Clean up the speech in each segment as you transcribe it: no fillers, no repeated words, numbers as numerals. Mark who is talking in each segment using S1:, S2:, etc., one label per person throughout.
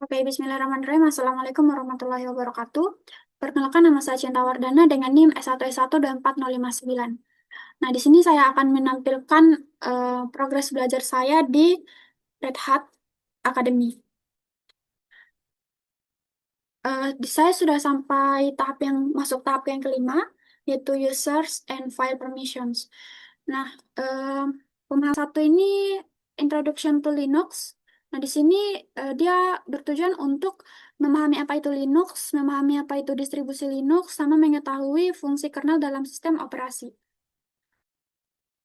S1: Oke, Bismillahirrahmanirrahim. Assalamualaikum warahmatullahi wabarakatuh. Perkenalkan, nama saya Cinta Wardana dengan NIM S1S12409. Nah, di sini saya akan menampilkan progres belajar saya di Red Hat Academy. Saya sudah sampai masuk tahap yang kelima, yaitu Users and File Permissions. Nah, pembahasan satu ini Introduction to Linux. Nah, di sini dia bertujuan untuk memahami apa itu Linux, memahami apa itu distribusi Linux, sama mengetahui fungsi kernel dalam sistem operasi.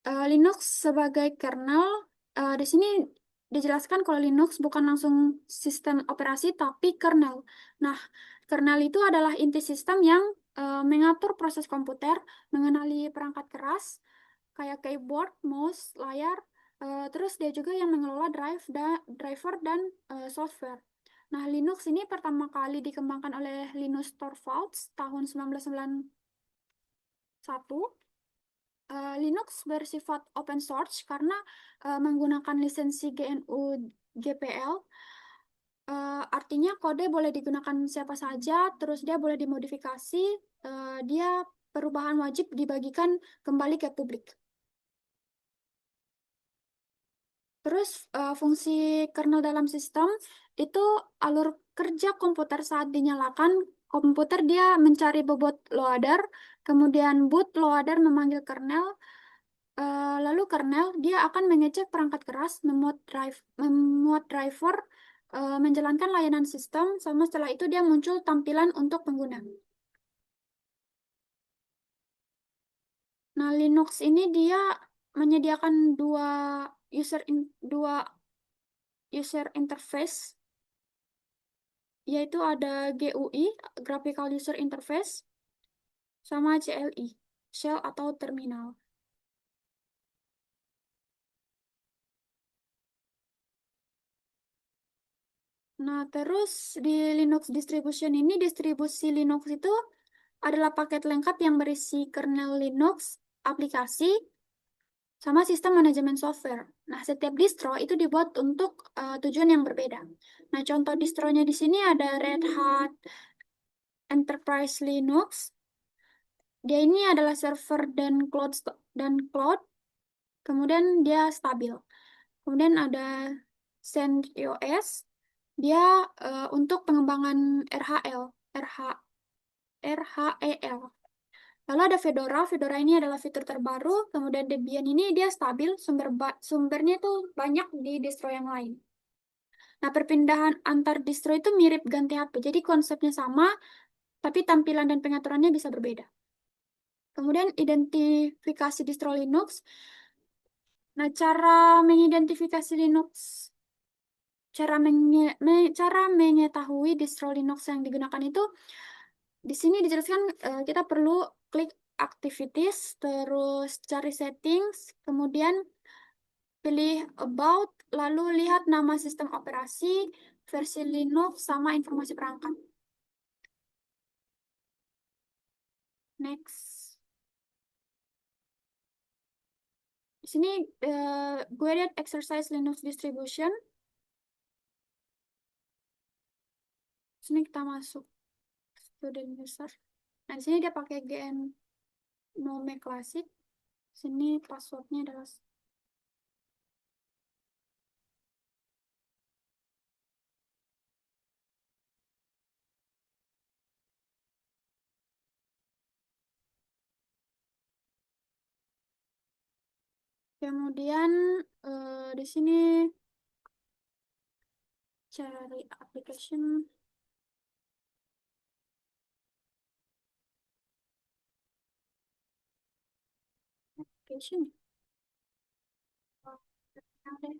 S1: Linux sebagai kernel, di sini dijelaskan kalau Linux bukan langsung sistem operasi, tapi kernel. Nah, kernel itu adalah inti sistem yang mengatur proses komputer, mengenali perangkat keras, kayak keyboard, mouse, layar, terus dia juga yang mengelola driver dan software. Nah, Linux ini pertama kali dikembangkan oleh Linus Torvalds tahun 1991. Linux bersifat open source karena menggunakan lisensi GNU GPL. Artinya kode boleh digunakan siapa saja, terus dia boleh dimodifikasi, dia perubahan wajib dibagikan kembali ke publik. Terus fungsi kernel dalam sistem itu alur kerja komputer saat dinyalakan, komputer dia mencari bobot loader, kemudian bootloader memanggil kernel. Lalu kernel dia akan mengecek perangkat keras, memuat driver, menjalankan layanan sistem, sama setelah itu dia muncul tampilan untuk pengguna. Nah, Linux ini dia menyediakan dua user interface, yaitu ada GUI, Graphical User Interface, sama CLI, Shell atau Terminal. Nah, terus di Linux distribution ini, distribusi Linux itu adalah paket lengkap yang berisi kernel Linux, aplikasi, sama sistem manajemen software. Nah, setiap distro itu dibuat untuk tujuan yang berbeda. Nah, contoh distronya di sini ada Red Hat Enterprise Linux. Dia ini adalah server dan cloud. Kemudian dia stabil. Kemudian ada CentOS. Dia untuk pengembangan RHL, RH, RHEL. Lalu ada Fedora. Fedora ini adalah fitur terbaru. Kemudian Debian ini dia stabil, sumbernya itu banyak di distro yang lain. Nah, perpindahan antar distro itu mirip ganti HP. Jadi konsepnya sama, tapi tampilan dan pengaturannya bisa berbeda. Kemudian identifikasi distro Linux. Nah, cara mengidentifikasi Linux, cara mengetahui distro Linux yang digunakan itu di sini dijelaskan kita perlu klik activities, terus cari settings, kemudian pilih about, lalu lihat nama sistem operasi, versi Linux, sama informasi perangkat. Next. Di sini gue lihat exercise Linux distribution. Sini kita masuk student user. Nah, di sini dia pakai GNOME Classic. Sini passwordnya adalah. Kemudian di sini cari application. Oh, ada.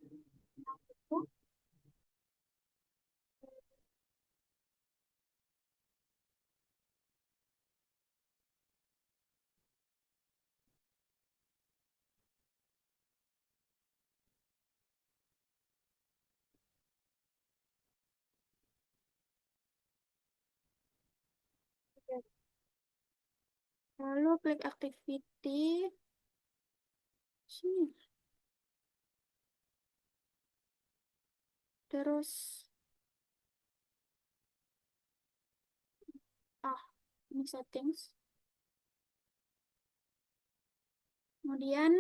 S1: Lalu klik activity. Sini. Terus Ah, ini settings. Kemudian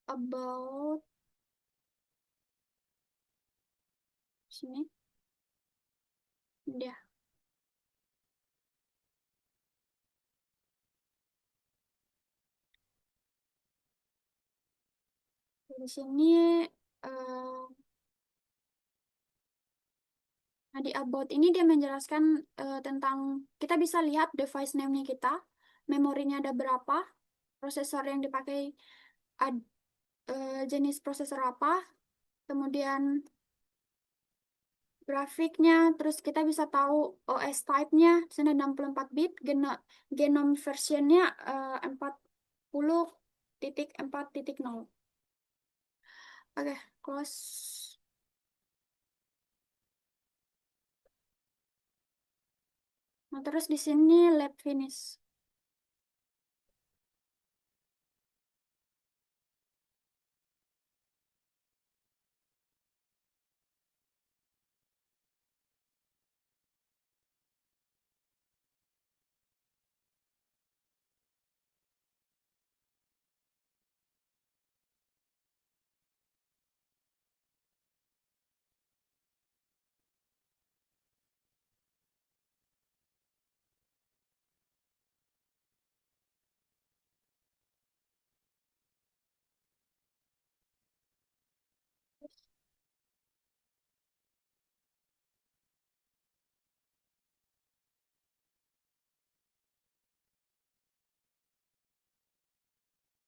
S1: about sini. Udah. Di sini eh, nah, di about ini dia menjelaskan tentang kita bisa lihat device name-nya kita, memorinya ada berapa, prosesor yang dipakai, jenis prosesor apa, kemudian grafiknya, terus kita bisa tahu OS type-nya, di sana 64 bit, genome versionnya 40.4.0. Oke, close. Nah, terus di sini lab finish.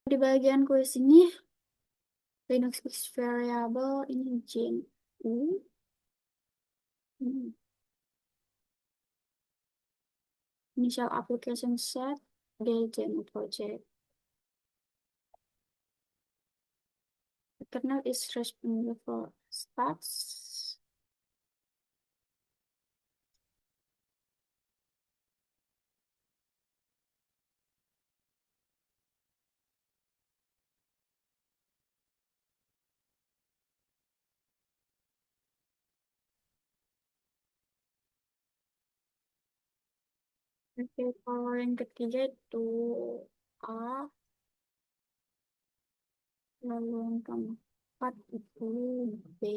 S1: Di bagian kuis ini, Linux is variable ini Gen U. Hmm. Initial application set, the Gen project. The kernel is responsible for stats. Oke, kalau yang ketiga itu A, lalu yang keempat itu B.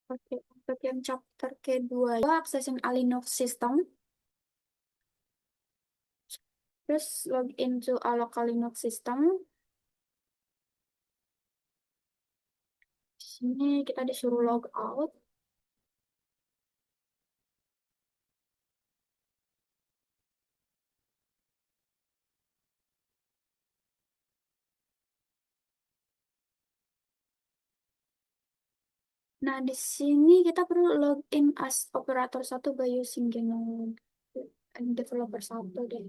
S1: Oke, untuk yang chapter kedua, accessing a Linux system. Terus log into a local Linux system. Di sini kita disuruh log out. Nah, di sini kita perlu login as operator satu by using GNOME developer satu deh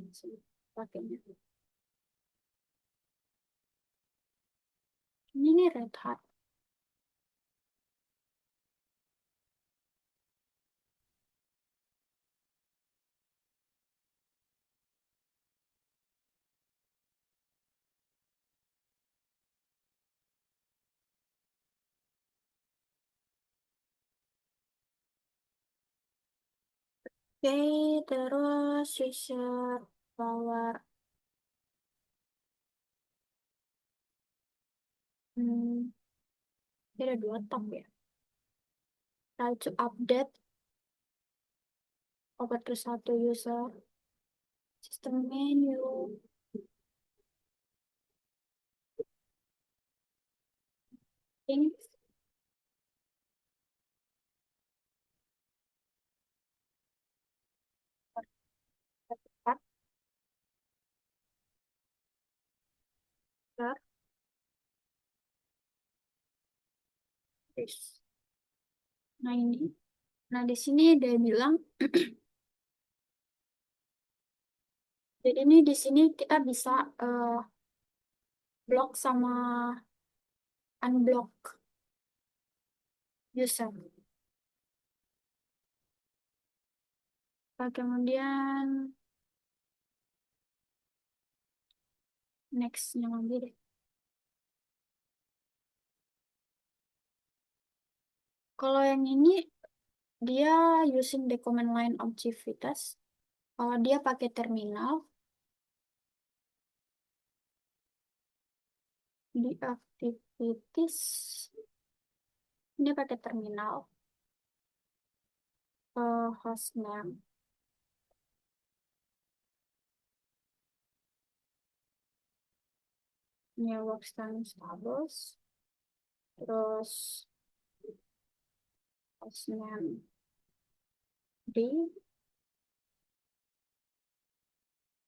S1: pakainya. Ini nih Red Hat. Oke, terus user power. Hmm, ini ada dua tab ya. Try to update operator satu user system menu. Ini tempat. Nah ini. Nah di sini dia bilang, jadi ini di sini kita bisa block sama unblock user. Kemudian nextnya lagi deh. Kalau yang ini dia using the command line objectivitas. Kalau dia pakai terminal, di activities dia pakai terminal. Hostname, new workspace status, terus hostname D,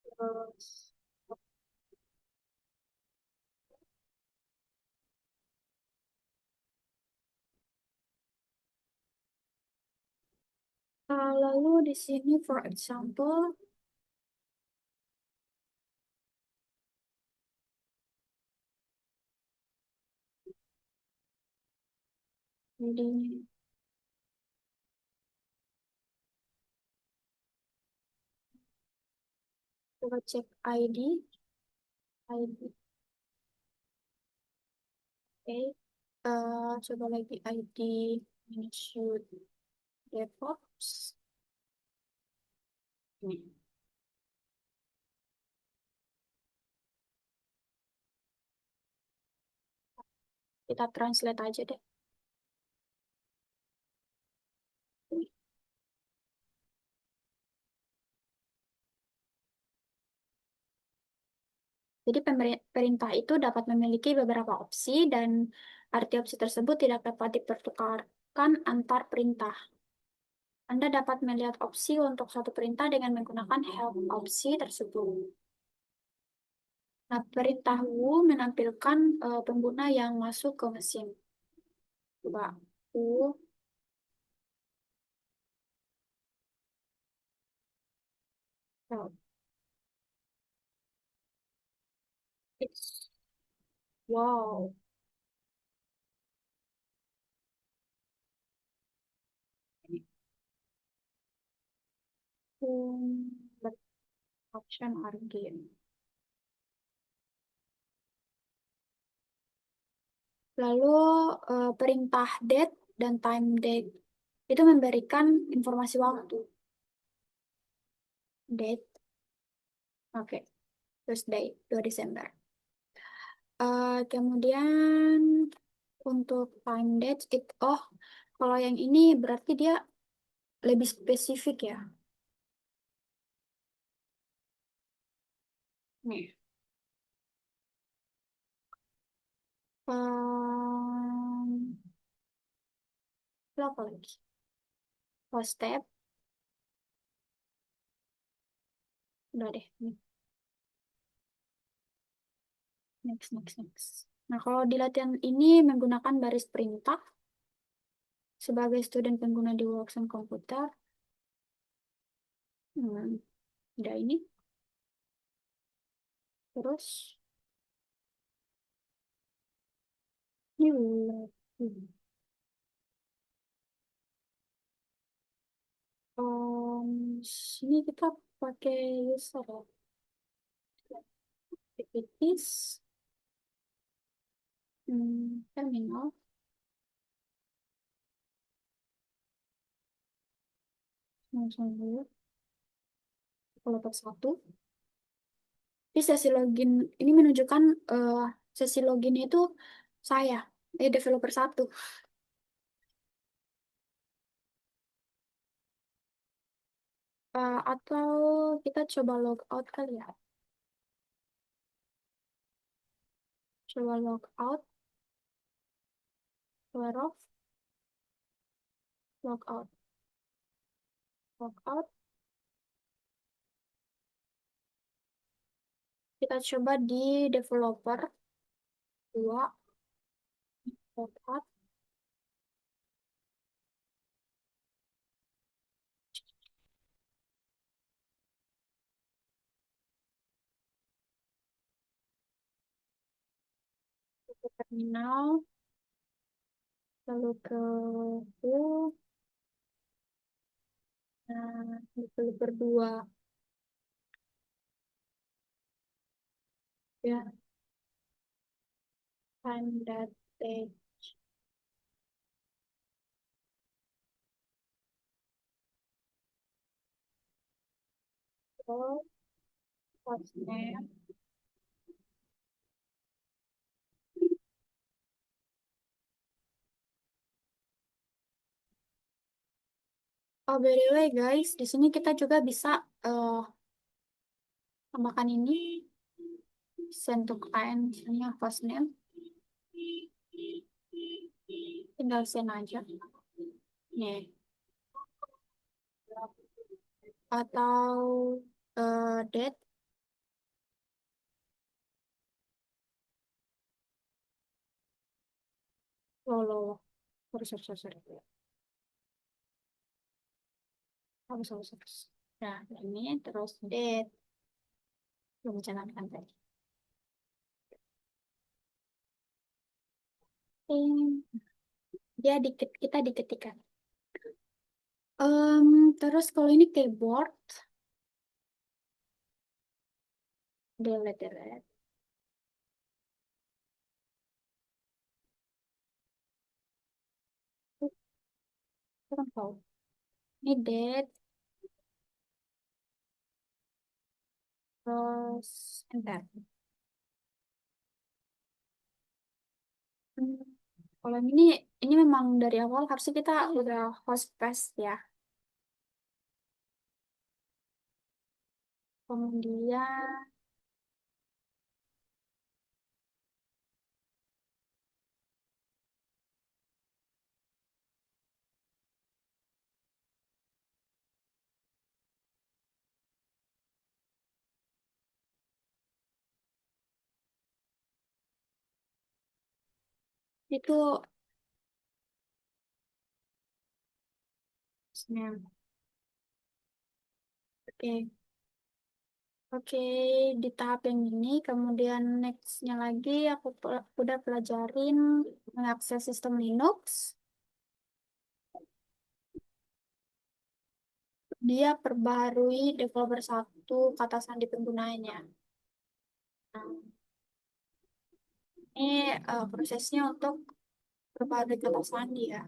S1: terus lalu di sini for example, di coba cek ID, ID, oke. Coba lagi ID Institute DevOps. Nih, kita translate aja deh. Jadi perintah itu dapat memiliki beberapa opsi dan arti opsi tersebut tidak dapat dipertukarkan antar perintah. Anda dapat melihat opsi untuk suatu perintah dengan menggunakan help opsi tersebut. Nah, perintah who menampilkan pengguna yang masuk ke mesin. Coba who, help. It's wow. But option are given. Lalu perintah date dan time date itu memberikan informasi waktu. Date, oke, Tuesday, 2 Desember. Kemudian untuk time date, oh, kalau yang ini berarti dia lebih spesifik ya. Nih, um, apa lagi? Oh, step, udah deh. Nih, next, next, next. Nah, kalau di latihan ini menggunakan baris perintah sebagai student pengguna di workshop komputer, udah ini. Terus, ini sini kita pakai user ya. Activities, terminal, langsung dulu, developer satu. Di sesi login ini menunjukkan sesi loginnya itu saya, developer satu. Atau kita coba log out kali ya. Coba log out, whereof, log out, log out. Kita coba di developer 2, log out, ke terminal, lalu ke who, Nah, developer 2 ya, time that take oh, hostname. Oh, by the way guys, di sini kita juga bisa tambahkan ini send to client, misalnya hostname, tinggal send aja. Nih, atau date, loh, sorry. Harus. Nah, ini terus date, belum menjalankan tadi. Eh, dia kita diketikkan. Terus kalau ini keyboard, delete. Kurang tahu. Ini date, terus enter. Hmm, Kalau ini memang dari awal harusnya kita udah host paste ya. Kemudian itu Snap. Oke. Oke, di tahap yang ini, kemudian next-nya lagi aku udah pelajarin mengakses sistem Linux. Dia perbaharui developer 1 kata sandi penggunanya. Nah, ini prosesnya untuk perbaharui kata sandi ya.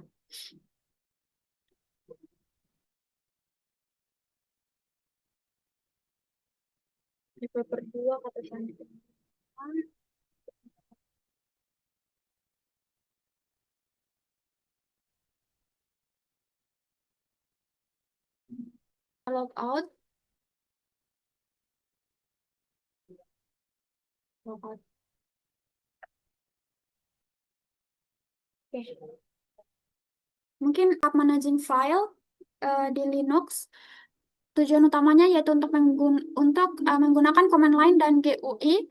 S1: Developer 2 kata sandi penggunanya. Log out, log out. Oke. Mungkin app managing file di Linux tujuan utamanya yaitu untuk menggunakan command line dan GUI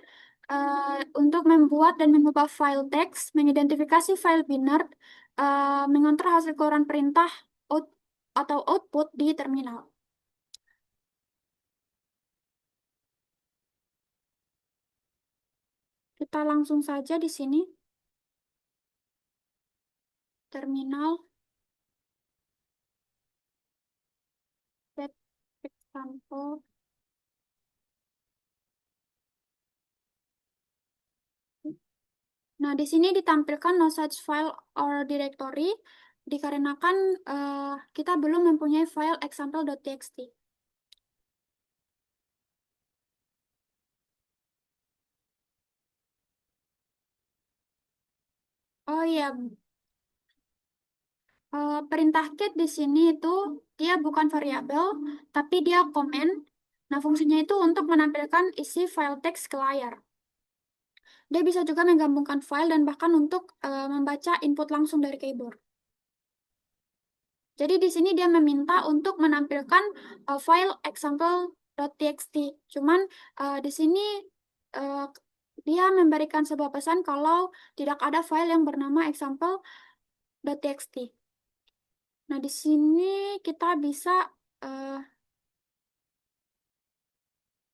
S1: untuk membuat dan mengubah file teks, mengidentifikasi file binary, mengontrol hasil keluaran perintah out, atau output di terminal. Kita langsung saja di sini terminal set example. Nah, di sini ditampilkan no such file or directory dikarenakan kita belum mempunyai file example.txt. Oh iya, perintah get di sini itu dia bukan variabel, tapi dia komen. Nah, fungsinya itu untuk menampilkan isi file teks ke layar. Dia bisa juga menggabungkan file dan bahkan untuk membaca input langsung dari keyboard. Jadi di sini dia meminta untuk menampilkan file example.txt. Cuman di sini uh, dia memberikan sebuah pesan kalau tidak ada file yang bernama example.txt. Nah, di sini kita bisa eh,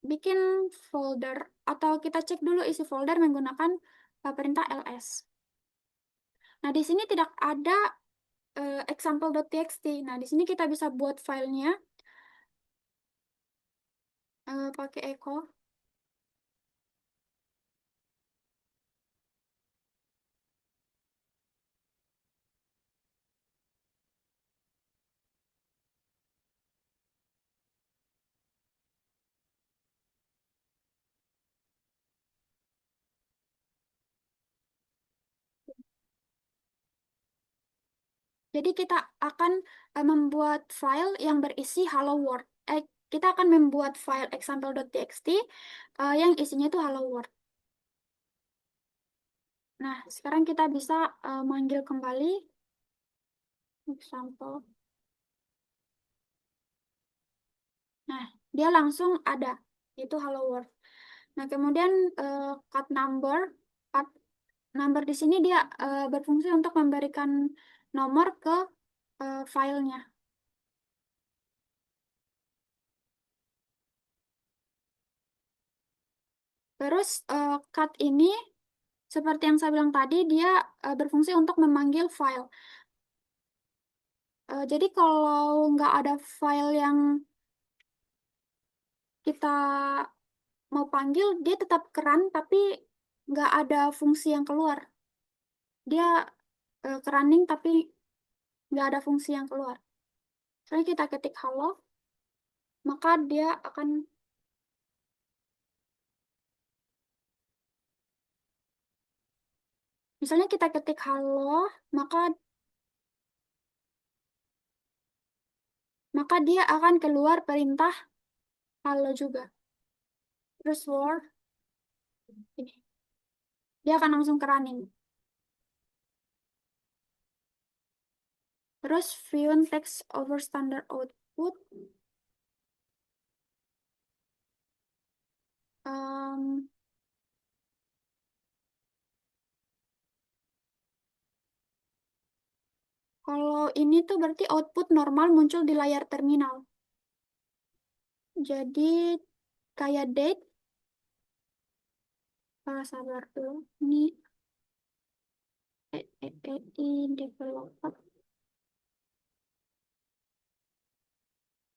S1: bikin folder atau kita cek dulu isi folder menggunakan perintah ls. Nah, di sini tidak ada example.txt. Nah, di sini kita bisa buat filenya pakai echo. Jadi kita akan membuat file yang berisi hello world. Kita akan membuat file example.txt yang isinya itu hello world. Nah, sekarang kita bisa manggil kembali example. Nah, dia langsung ada, itu hello world. Nah, kemudian cut number, cut number di sini dia berfungsi untuk memberikan nomor ke filenya. Terus cut ini seperti yang saya bilang tadi, dia berfungsi untuk memanggil file. Jadi kalau nggak ada file yang kita mau panggil, dia tetap keran, tapi nggak ada fungsi yang keluar. Dia running, tapi nggak ada fungsi yang keluar. Misalnya kita ketik halo, maka dia akan, misalnya kita ketik halo, maka maka dia akan keluar perintah halo juga. Terus word, ini. Dia akan langsung ke running. Terus view text over standard output. Em, Kalau ini tuh berarti output normal muncul di layar terminal. Jadi kayak date, sabar dulu. Ini developer,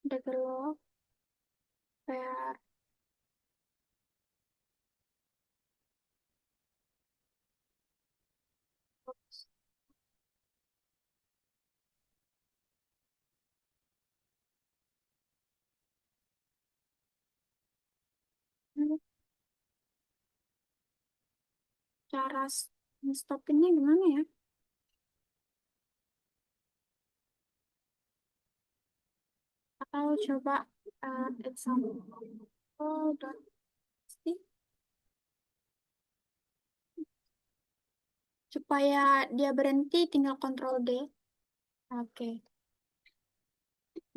S1: developer. Cara stopinnya gimana ya? Atau coba example dot txt, supaya dia berhenti tinggal Ctrl D. Oke.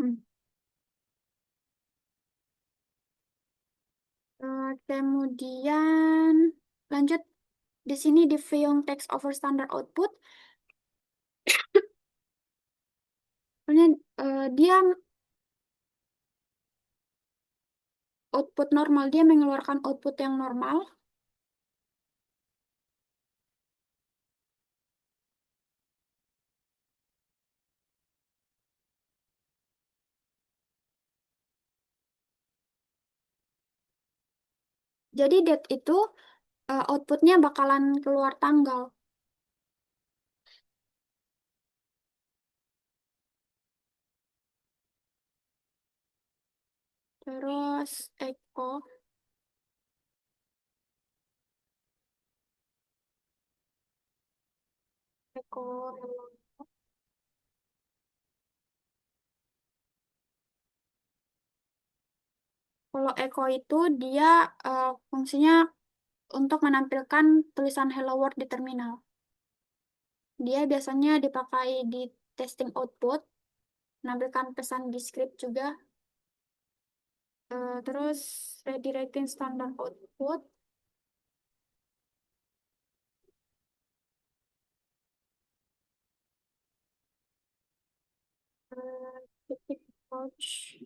S1: Hmm. Kemudian lanjut di sini di Vyong text over standard output. Sebenarnya dia output normal, dia mengeluarkan output yang normal. Jadi date itu outputnya bakalan keluar tanggal. Terus echo, echo. Kalau echo itu dia fungsinya untuk menampilkan tulisan Hello World di terminal. Dia biasanya dipakai di testing output, menampilkan pesan di script juga. Terus redirecting standard output, titik pouch.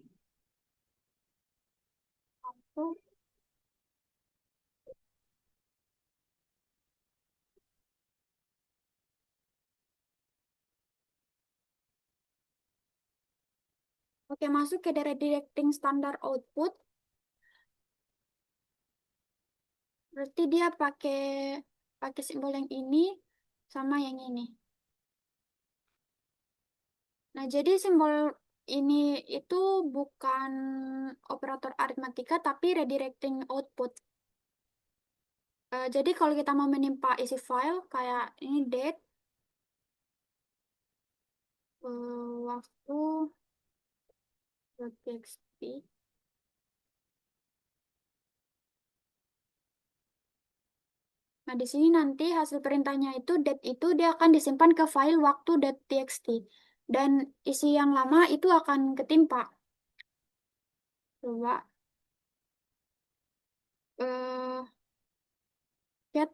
S1: Oke, masuk ke redirecting standard output. Berarti dia pakai pakai simbol yang ini sama yang ini. Nah, jadi simbol ini itu bukan operator aritmatika tapi redirecting output. Jadi kalau kita mau menimpa isi file kayak ini date, waktu .txt. Nah, di sini nanti hasil perintahnya itu date itu dia akan disimpan ke file waktu.txt dan isi yang lama itu akan ketimpa. Coba eh get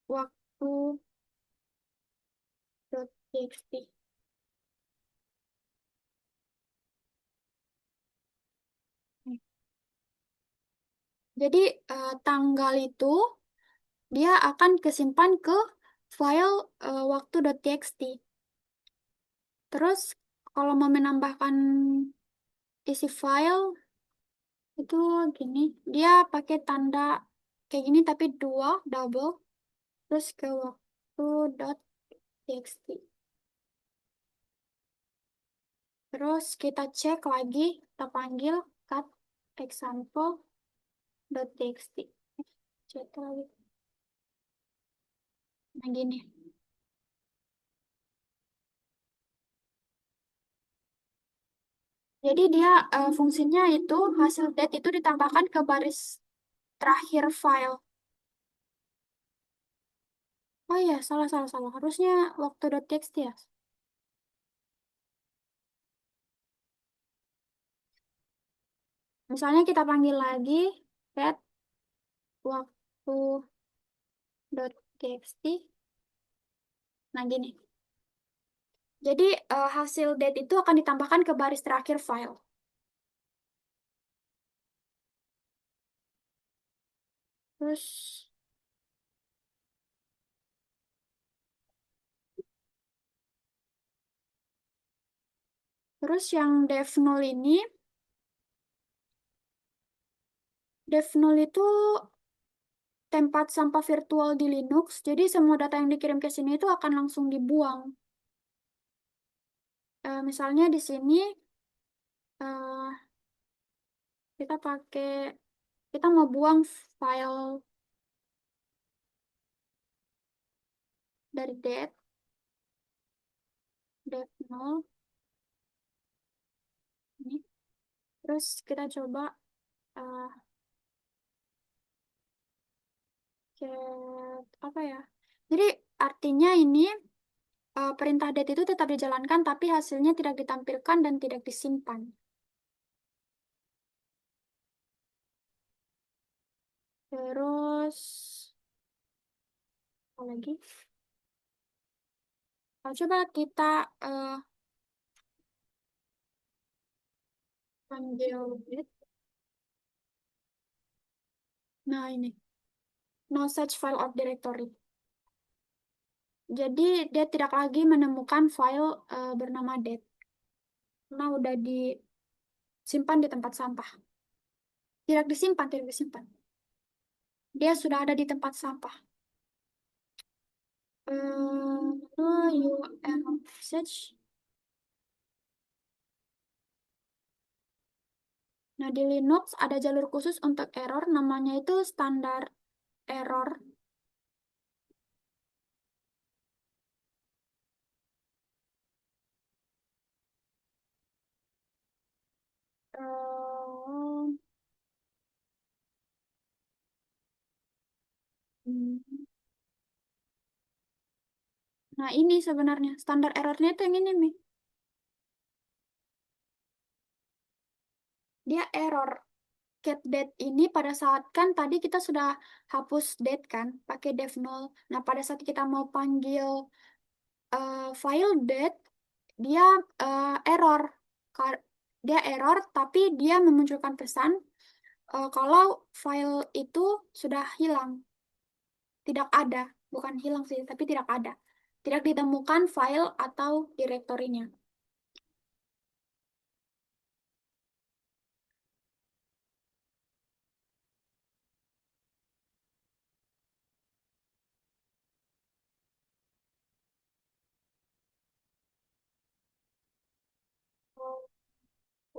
S1: waktu.txt. Jadi tanggal itu dia akan kesimpan ke file waktu.txt. Terus kalau mau menambahkan isi file itu gini, dia pakai tanda kayak gini tapi dua, double, terus ke waktu.txt. Terus kita cek lagi, kita panggil cut example.txt. Cek lagi. Nah gini. Jadi dia fungsinya itu hasil date itu ditambahkan ke baris terakhir file. Oh iya, salah, salah, salah. Harusnya waktu.txt ya. Misalnya kita panggil lagi get waktu.txt. Nah, gini. Jadi hasil date itu akan ditambahkan ke baris terakhir file. Terus, terus yang dev null ini, dev null itu tempat sampah virtual di Linux. Jadi semua data yang dikirim ke sini itu akan langsung dibuang. Misalnya di sini eh, kita pakai, kita mau buang file dari dev null ini. Terus kita coba eh, apa ya? Jadi artinya ini perintah date itu tetap dijalankan tapi hasilnya tidak ditampilkan dan tidak disimpan. Terus apa lagi? Coba kita eh, panggil date. Nah ini, no such file of directory. Jadi dia tidak lagi menemukan file bernama date. Karena udah disimpan di tempat sampah. Tidak disimpan, tidak disimpan. Dia sudah ada di tempat sampah. Lalu URL message. Nah, di Linux ada jalur khusus untuk error, namanya itu standar error. Eh, hmm. Nah, ini sebenarnya standar errornya itu yang ini, Mi. Dia error. Get date ini pada saat kan tadi kita sudah hapus date kan, pakai dev null. Nah, pada saat kita mau panggil file date, dia error. Dia error, tapi dia memunculkan pesan kalau file itu sudah hilang. Tidak ada. Bukan hilang sih, tapi tidak ada. Tidak ditemukan file atau direktorinya.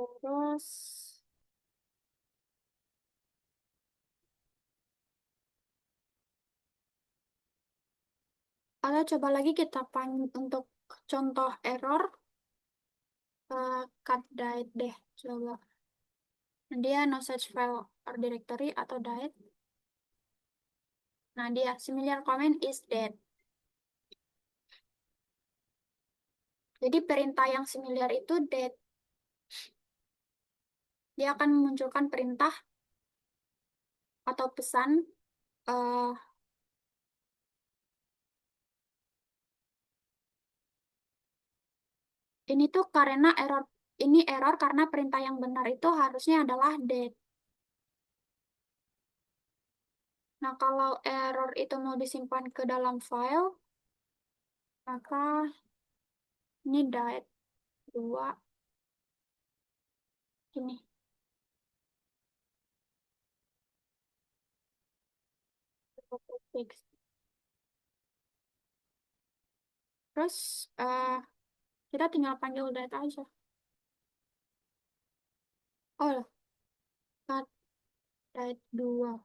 S1: Terus, atau coba lagi kita untuk contoh error, cut diet deh, coba. Dia no such file or directory atau diet. Nah, dia similar comment is dead. Jadi perintah yang similar itu dead. Dia akan memunculkan perintah atau pesan. eh ini tuh karena error. Ini error karena perintah yang benar itu harusnya adalah dead. Nah, kalau error itu mau disimpan ke dalam file, maka ini diet 2 ini. Fix. Terus kita tinggal panggil diet aja. Oh, cut diet 2.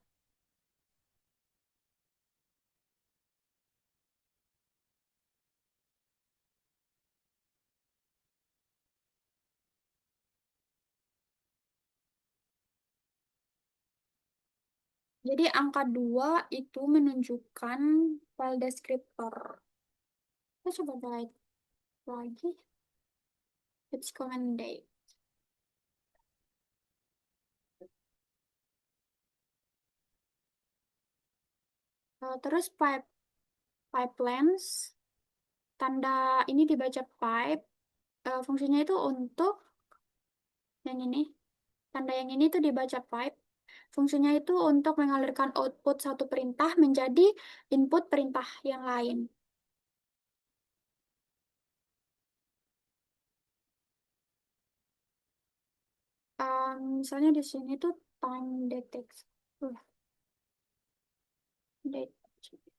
S1: Jadi angka 2 itu menunjukkan file descriptor. Kita coba diet lagi. It's command date. Terus pipelines, tanda ini dibaca pipe, fungsinya itu untuk yang ini. Tanda yang ini tuh dibaca pipe. Fungsinya itu untuk mengalirkan output satu perintah menjadi input perintah yang lain. Misalnya di sini tuh time detection. Date. Well,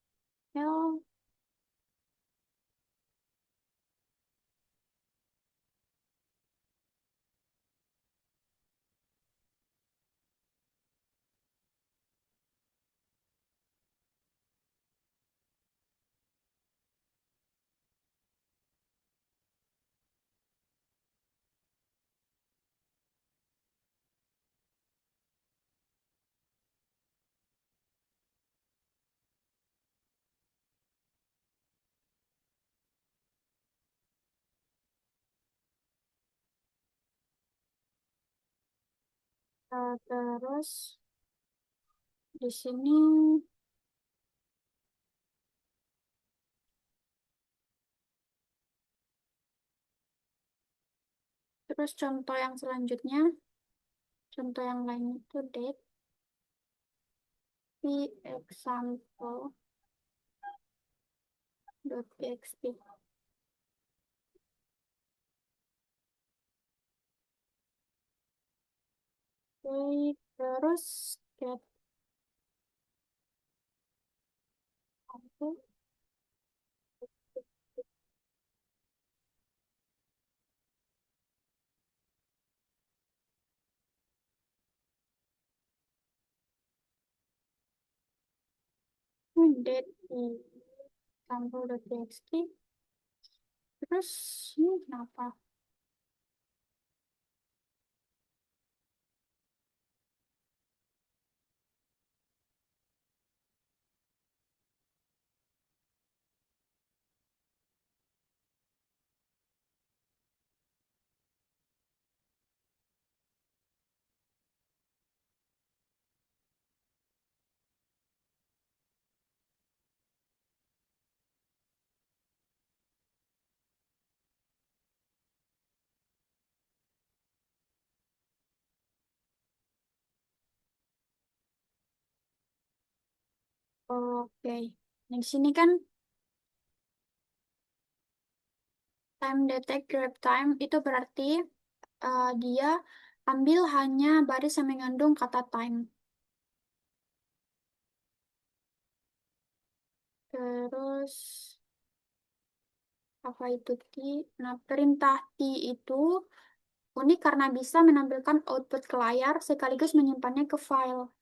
S1: terus di sini terus contoh yang selanjutnya, contoh yang lain itu date example.txt. Oke, terus get date example.txt. Terus ini kenapa? Oke, nah, di sini kan time detect grab time itu berarti dia ambil hanya baris yang mengandung kata time. Terus apa itu T? Nah, perintah T itu Unik karena bisa menampilkan output ke layar sekaligus menyimpannya ke file.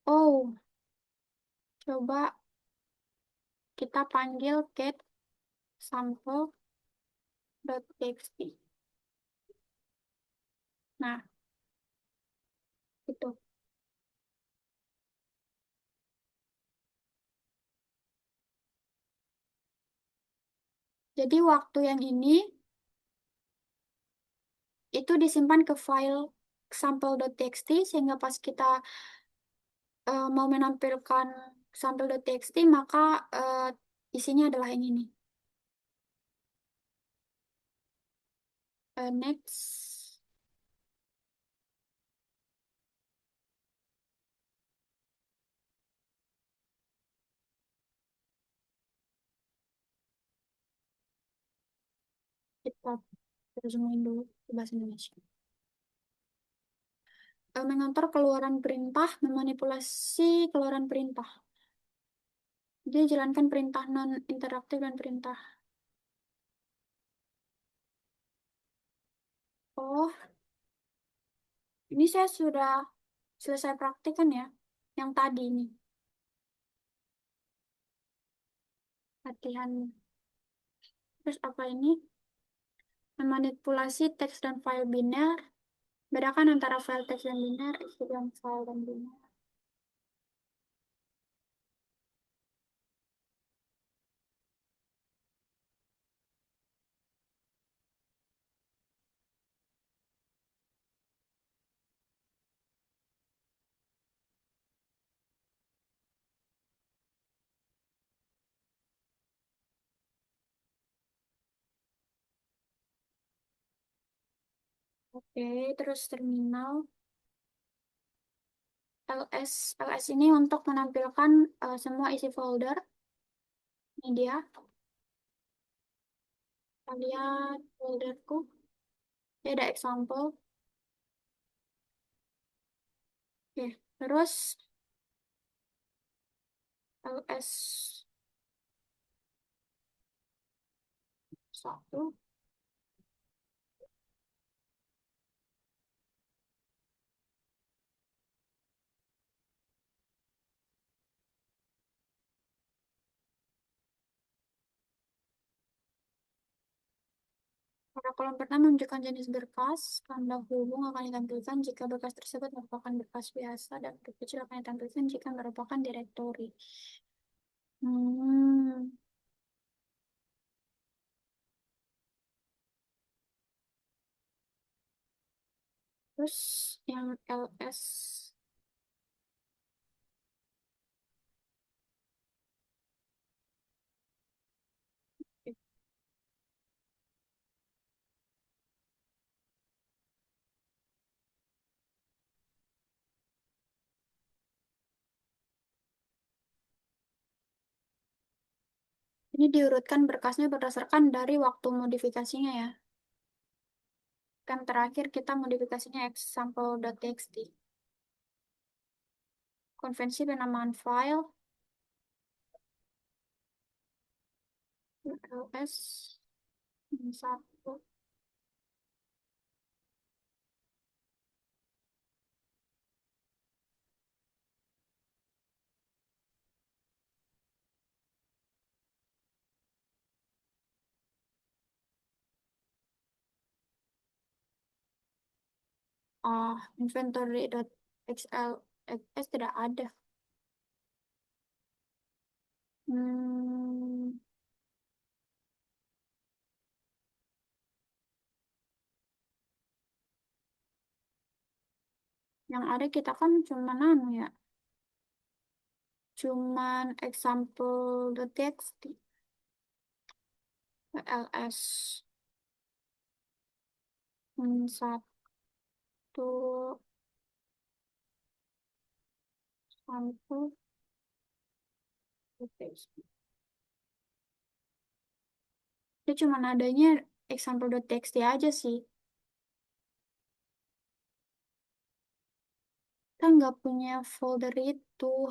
S1: Oh, coba kita panggil get sample.txt. Nah, itu. Jadi waktu yang ini itu disimpan ke file sample.txt sehingga pas kita mau menampilkan sample.txt maka isinya adalah yang ini. Next, kita terjemahin dulu ke bahasa Indonesia. Mengantar keluaran perintah, memanipulasi keluaran perintah. Dia jalankan perintah non-interaktif dan perintah. Oh, ini saya sudah selesai praktik kan ya? Yang tadi nih, latihan. Terus apa ini? Memanipulasi teks dan file biner. Bedakan antara file teks dan biner, isi dan file dan biner. Oke, terus terminal. LS ini untuk menampilkan semua isi folder. Ini dia. Kita lihat folderku. Ini ada example. Oke, terus ls satu. Pada kolom pertama menunjukkan jenis berkas. Tanda hubung akan ditampilkan jika berkas tersebut merupakan berkas biasa dan huruf kecil akan ditampilkan jika merupakan direktori. Hmm, terus yang ls. Ini diurutkan berkasnya berdasarkan dari waktu modifikasinya ya. Kan terakhir kita modifikasinya example.txt. Konvensi penamaan file, ls, satu. Inventory.xls tidak ada. Hmm, yang ada kita kan cuma nano ya, cuman example.txt, ls satu sampel txt. Itu cuma adanya example.txt aja sih. Kita nggak punya folder itu.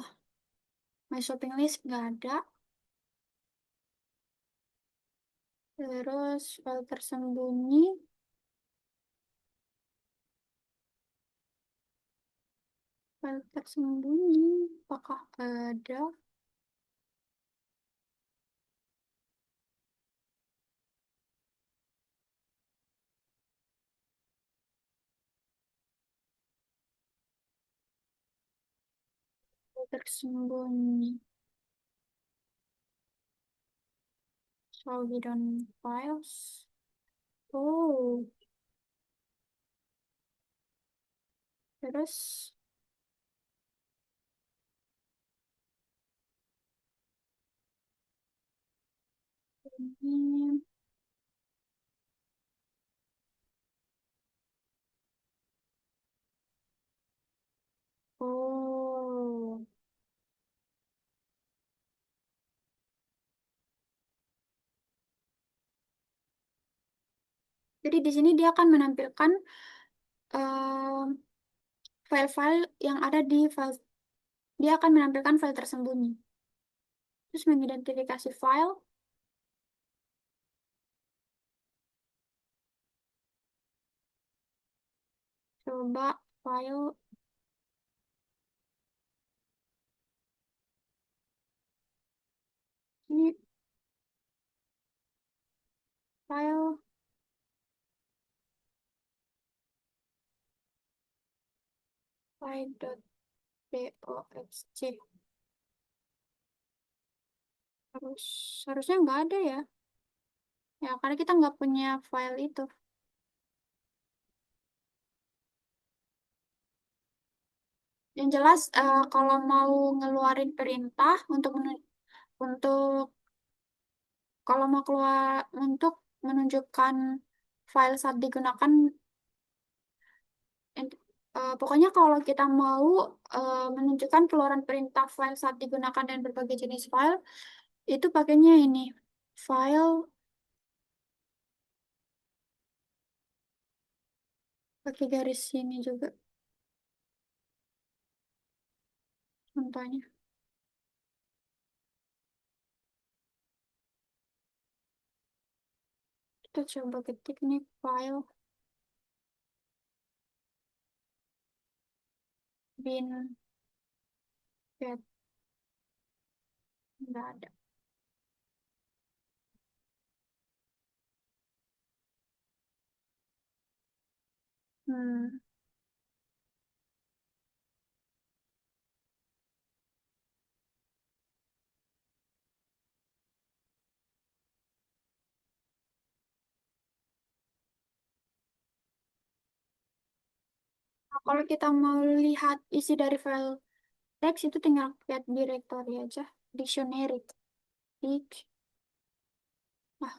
S1: My shopping list nggak ada. Terus file tersembunyi, file tersembunyi, apakah ada? File tersembunyi, so hidden files. Oh, terus ini, oh, jadi di sini dia akan menampilkan em, file-file yang ada di file, dia akan menampilkan file tersembunyi. Terus mengidentifikasi file, coba file, ini file, file.doxj. Harus, harusnya nggak ada ya. Ya, karena kita nggak punya file itu. Yang jelas, kalau mau ngeluarin perintah untuk kalau mau keluar untuk menunjukkan file saat digunakan, pokoknya kalau kita mau menunjukkan keluaran perintah file saat digunakan dan berbagai jenis file, itu pakainya ini file pakai garis ini juga contohnya. Kita coba ketik nih file bin cat, nggak ada. Hmm. Nah, kalau kita mau lihat isi dari file teks itu tinggal lihat directory aja, dictionary. Dik, ah,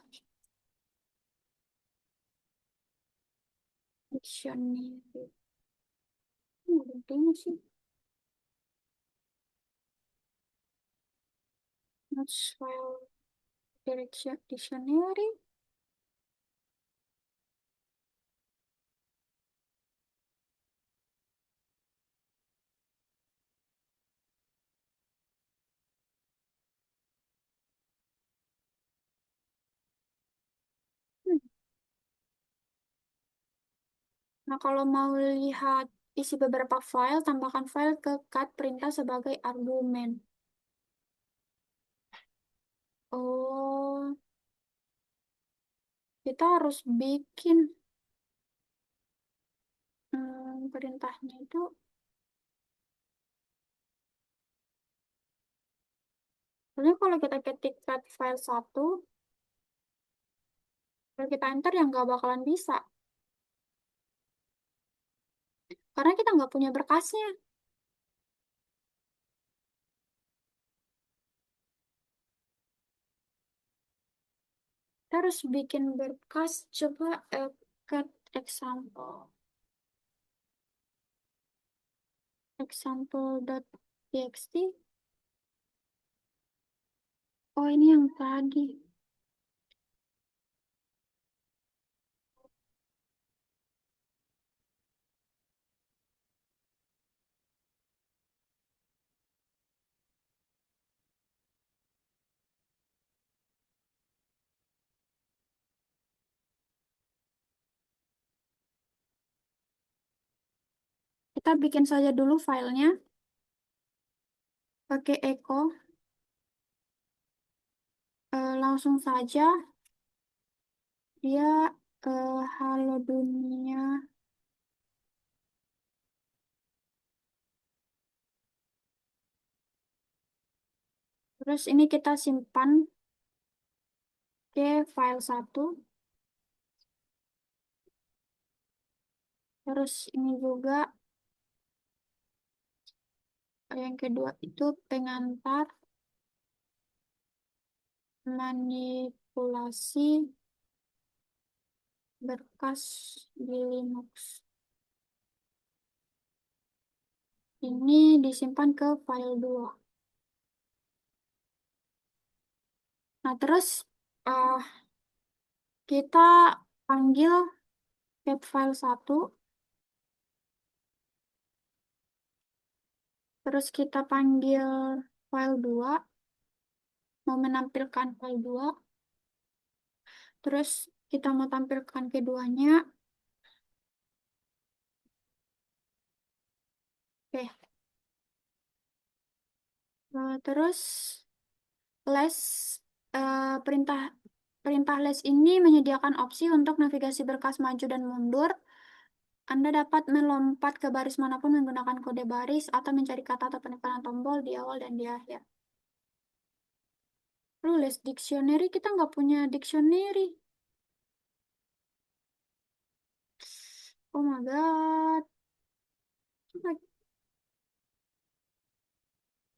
S1: dictionary. Penting sih. Notes file direction dictionary. Hmm. Nah, kalau mau lihat isi beberapa file, tambahkan file ke cat perintah sebagai argumen. Oh, kita harus bikin perintahnya itu. Soalnya kalau kita ketik cat file satu, kalau kita enter yang nggak bakalan bisa. Karena kita nggak punya berkasnya. Kita harus bikin berkas. Coba cat example. Example.txt. Oh, ini yang tadi. kita bikin saja dulu filenya pakai echo. Langsung saja dia halo dunia. Terus ini kita simpan ke file satu. Terus ini juga yang kedua itu pengantar manipulasi berkas di Linux. Ini disimpan ke file 2. Nah, terus uh, kita panggil get file satu. Terus kita panggil file 2. Mau menampilkan file 2. Terus kita mau tampilkan keduanya. Oke. Terus less perintah perintah less ini menyediakan opsi untuk navigasi berkas maju dan mundur. Anda dapat melompat ke baris manapun menggunakan kode baris atau mencari kata atau penekanan tombol di awal dan di akhir. Less dictionary, kita nggak punya dictionary. Oh my God. Coba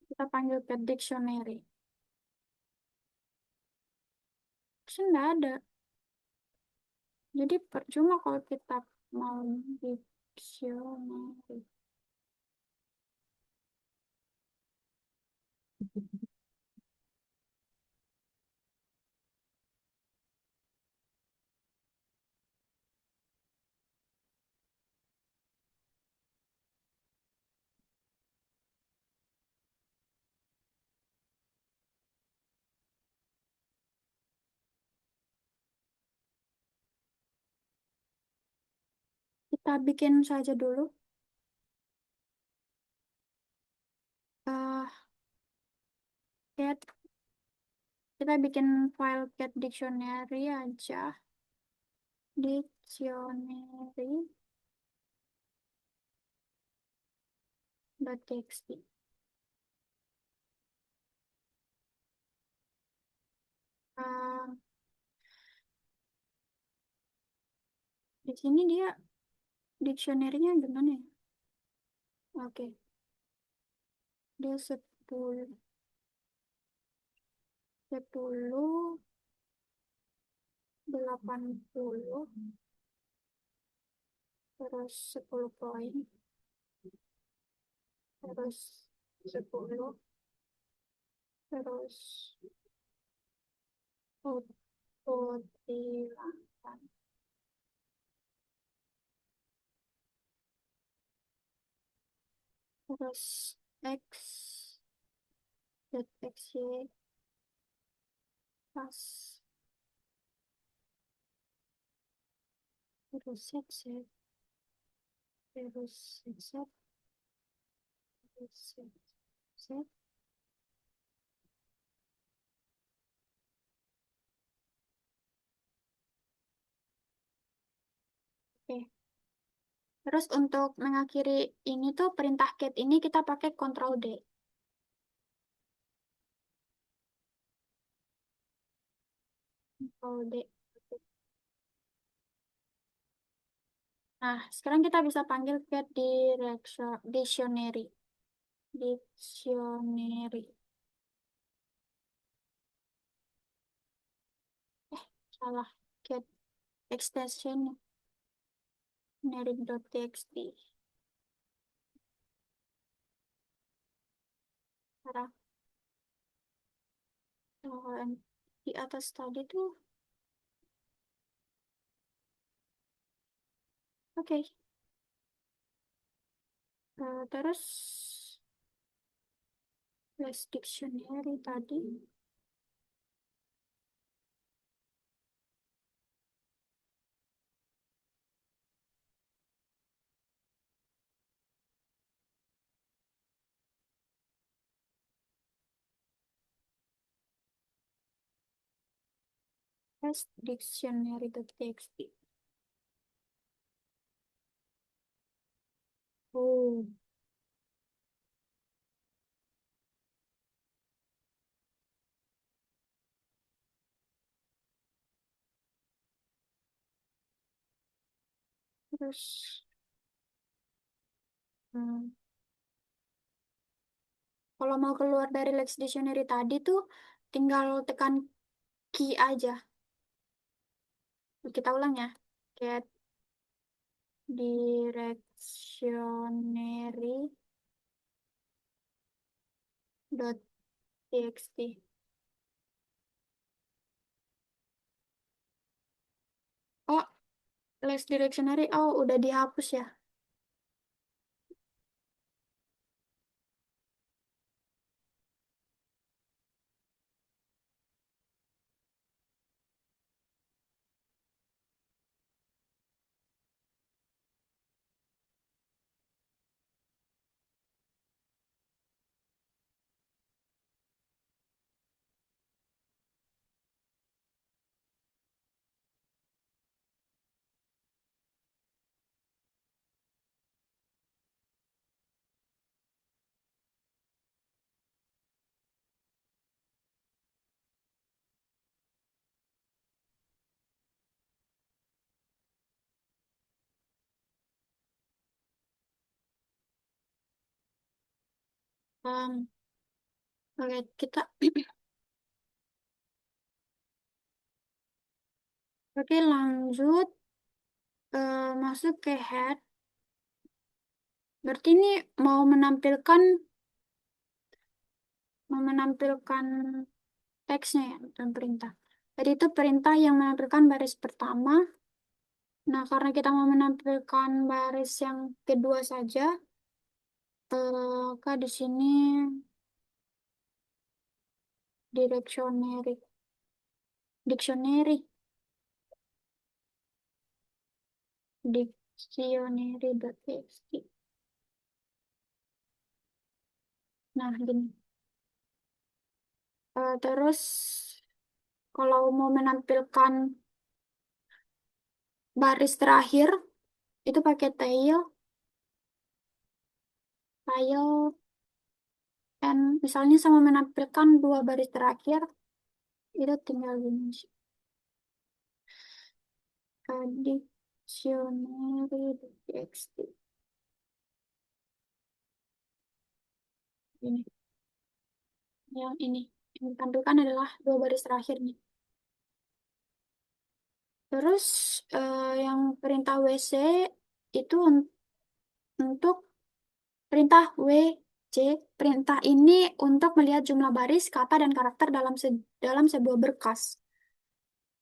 S1: kita panggil pet dictionary. Terus nggak ada. Jadi percuma kalau kita mau dictionary. Kita bikin saja dulu. eh Cat, kita bikin file cat dictionary aja. Dictionary.txt. Eh, di sini dia dictionary-nya gimana ya? Oke, dia 10, 10, 80, terus 10 poin, terus 10, terus output dihilangkan. Terus x, xy, pas, terus z, terus z, terus z. Oke. Terus untuk mengakhiri ini tuh perintah get ini kita pakai Ctrl D. Ctrl D. Nah, sekarang kita bisa panggil get dictionary. Dictionary. Salah. Get extension generic.txt. Karena yang di atas tadi tuh, oke. Terus less dictionary tadi. Test dictionary.txt. Oh, terus hmm, kalau mau keluar dari Lex Dictionary tadi tuh tinggal tekan key aja. Kita ulang ya. Get directionary.txt. Oh, Lex Dictionary. Oh, udah dihapus ya. Um, oke, kita oke lanjut masuk ke head. Berarti ini mau menampilkan teksnya ya, bukan perintah. Jadi itu perintah yang menampilkan baris pertama. Nah, karena kita mau menampilkan baris yang kedua saja, maka di sini directionary, dictionary, dictionary.txt. Nah, gini. Terus kalau mau menampilkan baris terakhir, itu pakai tail, dan misalnya sama menampilkan dua baris terakhir, itu tinggal gini. Dictionary.txt. Ini, yang ini. Yang ditampilkan adalah dua baris terakhir nih. Terus yang perintah WC itu untuk perintah WC. Perintah ini untuk melihat jumlah baris, kata, dan karakter dalam sebuah berkas.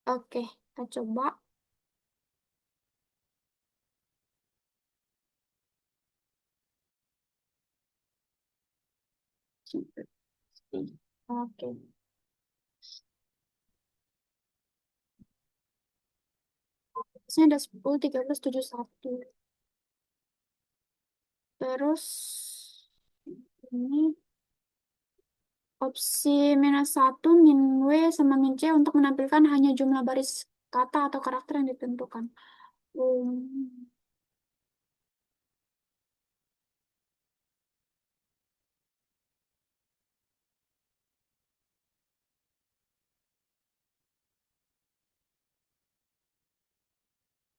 S1: Oke, kita coba. Oke. Ini ada 10, 13, 71. Terus ini opsi -1, min W, sama min C untuk menampilkan hanya jumlah baris kata atau karakter yang ditentukan. Um,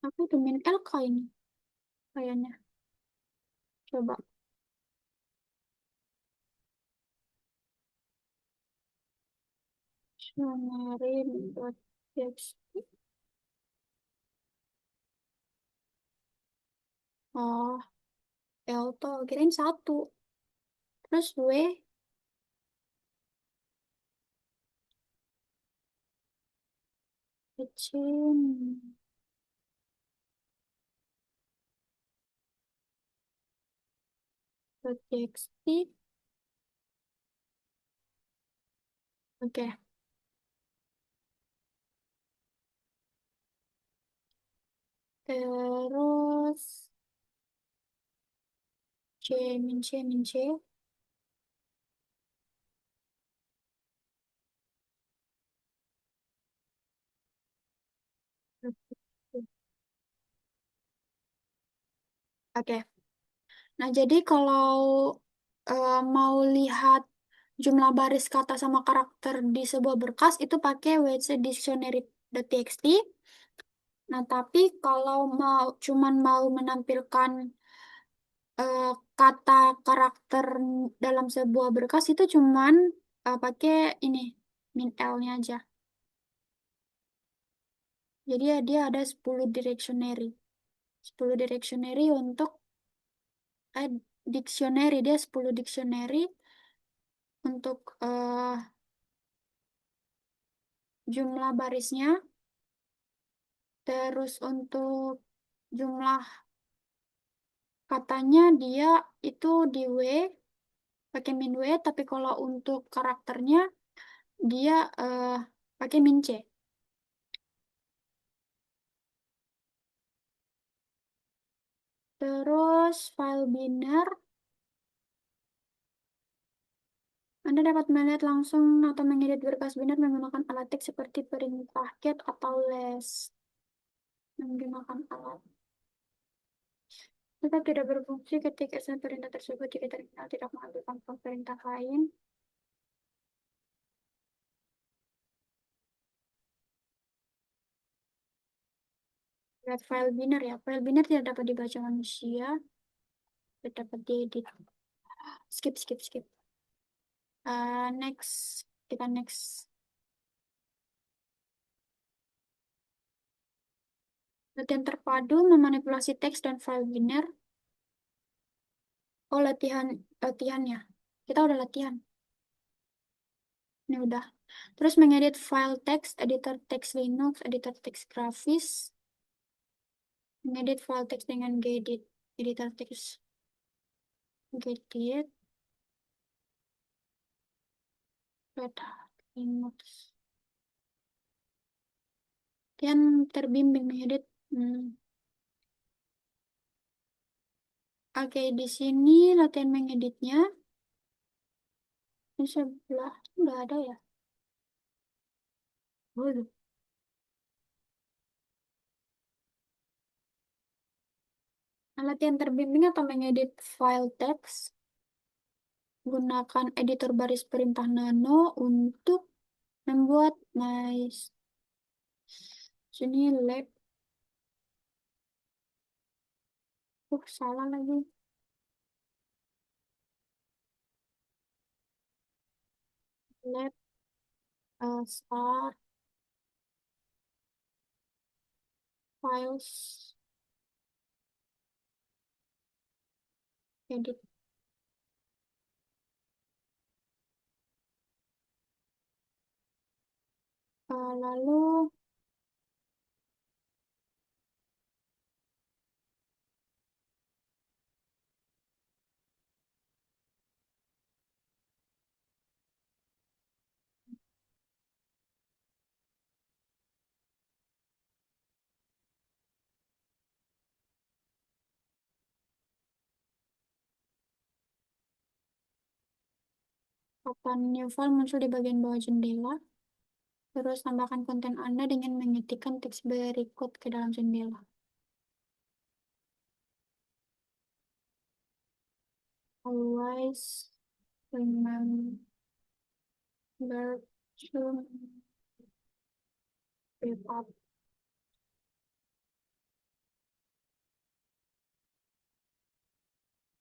S1: apa itu min LK ini? Kayaknya. Coba. Summary.txt. Oh, L tuh kirain satu. Terus kecil. .txt. Oke. Terus C. Oke. Nah, jadi kalau mau lihat jumlah baris kata sama karakter di sebuah berkas itu pakai WC Dictionary.txt. Nah, tapi kalau cuman mau menampilkan eh, kata karakter dalam sebuah berkas itu cuman pakai ini min L-nya aja. Jadi ya dia ada 10 dictionary. 10 dictionary untuk eh, dictionary dia 10 dictionary untuk jumlah barisnya. Terus untuk jumlah katanya dia itu di W, pakai min W, tapi kalau untuk karakternya dia pakai min C. Terus file binder, Anda dapat melihat langsung atau mengedit berkas binder menggunakan alat teks seperti perintah get atau less. Menggunakan alat. Tetap tidak berfungsi ketika perintah tersebut jika terminal tidak mengambil perintah lain. Lihat file binder ya. File binder tidak dapat dibaca manusia, tidak dapat diedit. Skip, skip, skip. Next, kita next. Latihan terpadu memanipulasi teks dan file binder. Oh, latihannya. Kita udah latihan. Ini udah. Terus mengedit file teks, editor teks Linux, editor teks grafis. Mengedit file teks dengan gedit, editor teks gedit, Red Hat Linux. Latihan terbimbing mengedit. Oke, di sini latihan mengeditnya. Di sebelah nggak ada ya. Waduh. Nah, latihan terbimbing atau mengedit file teks. Gunakan editor baris perintah nano untuk membuat nice. Sini lab. Salah lagi. Lab start files edit. Lalu papan new file muncul di bagian bawah jendela. Terus tambahkan konten Anda dengan mengetikkan teks berikut ke dalam jendela. Always remember to wrap up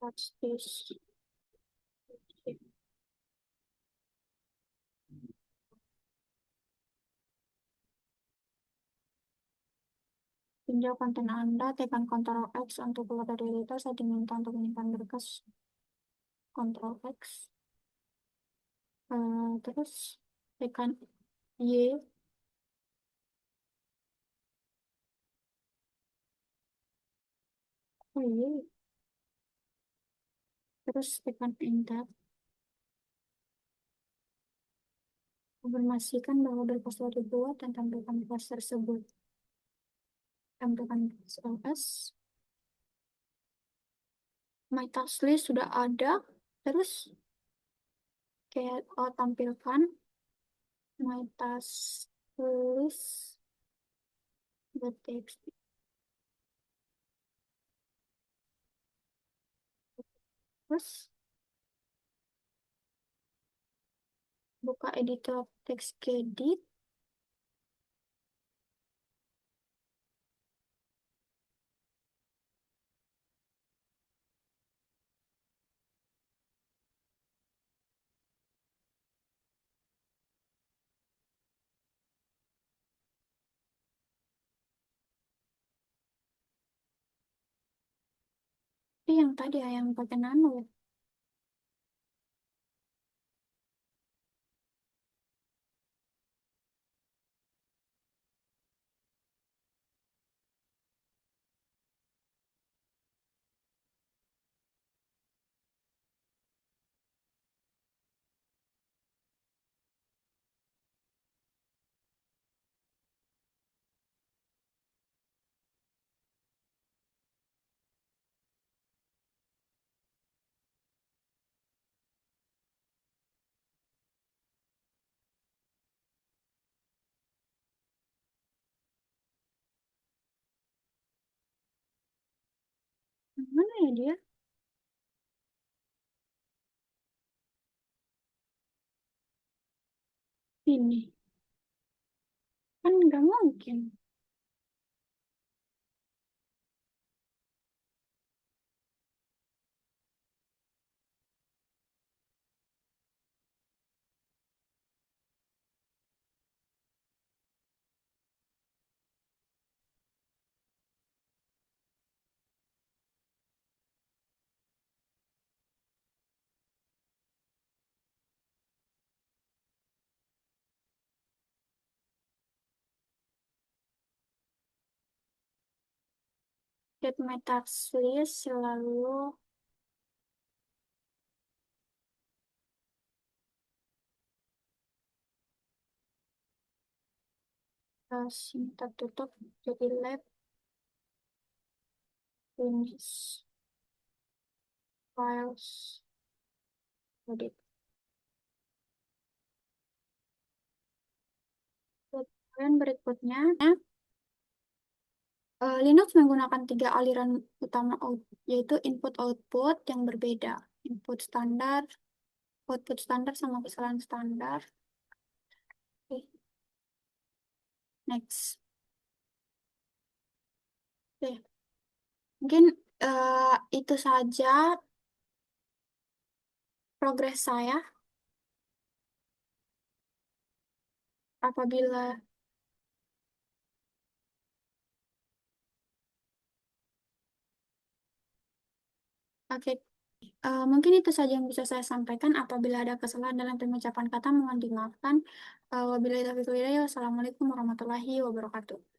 S1: touch this. Tinjau konten Anda, tekan Ctrl X untuk keluar dari editor. Saya diminta untuk menyimpan berkas. Ctrl X. Terus tekan Y. Oh, Y. Terus tekan Enter. Konfirmasikan bahwa berkas telah dibuat dan tampilkan berkas tersebut. Tampilkan berkas LS. My task list sudah ada. Terus kayak tampilkan my task list Buat teks. Terus buka editor text edit. Yang tadi ya, yang pakai nano ya. Mana ya dia? Ini. Kan nggak mungkin. Get my task list selalu kita tutup jadi lab finish files edit. Kemudian berikutnya, Linux menggunakan tiga aliran utama yaitu input-output yang berbeda. Input standar, output standar, sama kesalahan standar. Oke, next. Oke, mungkin itu saja progres saya. Apabila, oke, mungkin itu saja yang bisa saya sampaikan. Apabila ada kesalahan dalam pengucapan kata, mohon dimaafkan. Wabillahi taufiq wal hidayah. Wassalamualaikum warahmatullahi wabarakatuh.